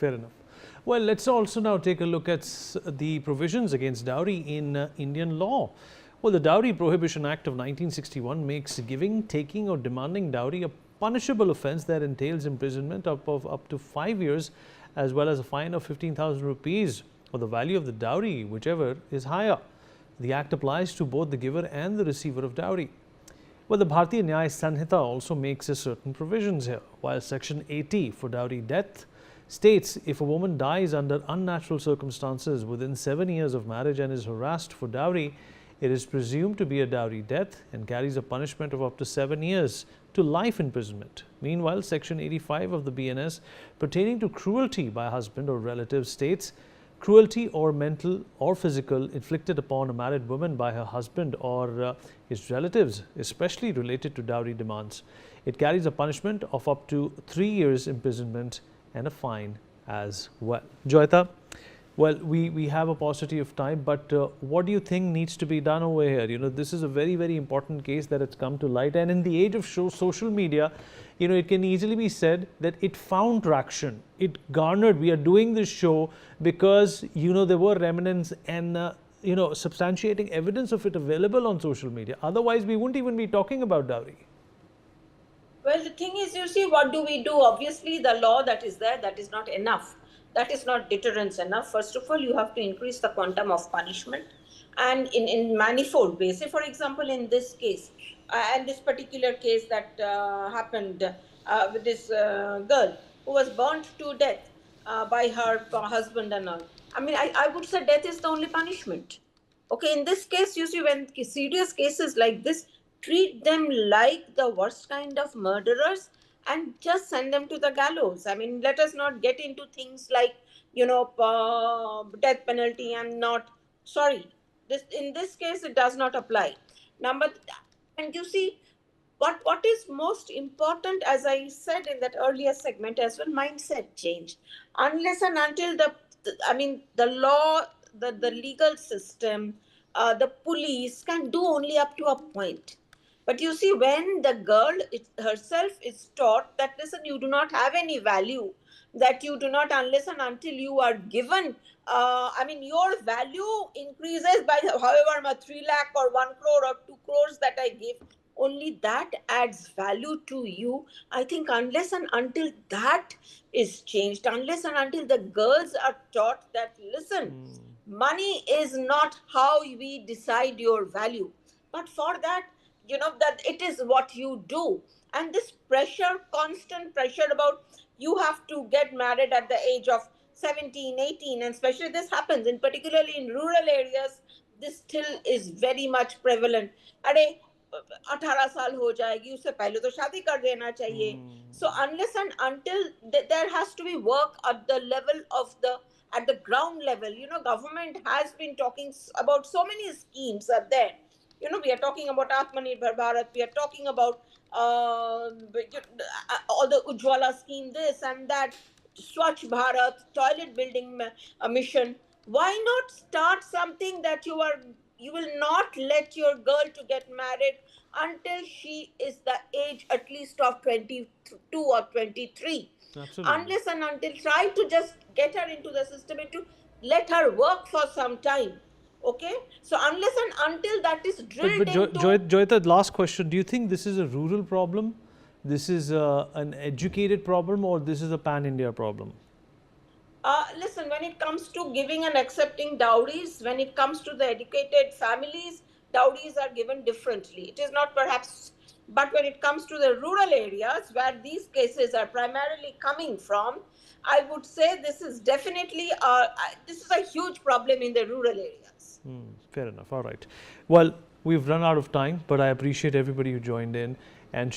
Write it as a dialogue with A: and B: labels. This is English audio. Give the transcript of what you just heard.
A: Fair enough. Well, let's also now take a look at the provisions against dowry in Indian law. Well, the Dowry Prohibition Act of 1961 makes giving, taking or demanding dowry a punishable offence that entails imprisonment of up to 5 years, as well as a fine of 15,000 rupees or the value of the dowry, whichever is higher. The act applies to both the giver and the receiver of dowry. Well, the Bharatiya Nyaya Sanhita also makes certain provisions here. While Section 80 for dowry death states if a woman dies under unnatural circumstances within 7 years of marriage and is harassed for dowry, it is presumed to be a dowry death and carries a punishment of up to 7 years to life imprisonment. Meanwhile, Section 85 of the BNS pertaining to cruelty by a husband or relative states cruelty or mental or physical inflicted upon a married woman by her husband or his relatives, especially related to dowry demands. It carries a punishment of up to 3 years imprisonment and a fine as well. Joyita, well, we have a paucity of time, but what do you think needs to be done over here? You know, this is a very, very important case that has come to light, and in the age of social media, you know, it can easily be said that it found traction. It garnered. We are doing this show because, you know, there were remnants and, you know, substantiating evidence of it available on social media. Otherwise, we wouldn't even be talking about dowry.
B: Well, the thing is, you see, what do we do? Obviously, the law that is there, that is not enough. That is not deterrence enough. First of all, you have to increase the quantum of punishment, and in manifold ways. Say, for example, in this case, and this particular case that happened with this girl who was burnt to death by her husband and all. I mean, I would say death is the only punishment. Okay, in this case, you see, when serious cases like this, treat them like the worst kind of murderers and just send them to the gallows. I mean, let us not get into things like, you know, death penalty and not. Sorry, this in this case it does not apply. Number, and you see, what is most important, as I said in that earlier segment as well, mindset change. Unless and until I mean, the law, the legal system, the police can do only up to a point. But you see, when the girl herself is taught that, listen, you do not have any value, that you do not, unless and until you are given, I mean, your value increases by however much, 3 lakh or 1 crore or 2 crores that I give, only that adds value to you. I think unless and until that is changed, unless and until the girls are taught that, listen, money is not how we decide your value, but for that, you know, that it is what you do. And this pressure, constant pressure about you have to get married at the age of 17, 18, and especially this happens in particularly in rural areas, this still is very much prevalent. अरे 18 साल हो जाएगी, उससे पहले तो शादी कर देना चाहिए. So unless and until there has to be work at the level of at the ground level. You know, government has been talking about so many schemes are there. You know, we are talking about Atmanirbhar Bharat, we are talking about all the Ujjwala scheme, this and that, Swachh Bharat, toilet building mission. Why not start something that you will not let your girl to get married until she is the age at least of 22 or 23.
A: Absolutely.
B: Unless and until, try to just get her into the system and to let her work for some time. Okay, so unless and until that is drilled into.
A: Joyita, last question. Do you think this is a rural problem, this is an educated problem, or this is a pan-India problem?
B: Listen, when it comes to giving and accepting dowries, when it comes to the educated families, dowries are given differently. It is not perhaps, but when it comes to the rural areas where these cases are primarily coming from, I would say this is definitely this is a huge problem in the rural areas.
A: Fair enough. All right. Well, we've run out of time, but I appreciate everybody who joined in and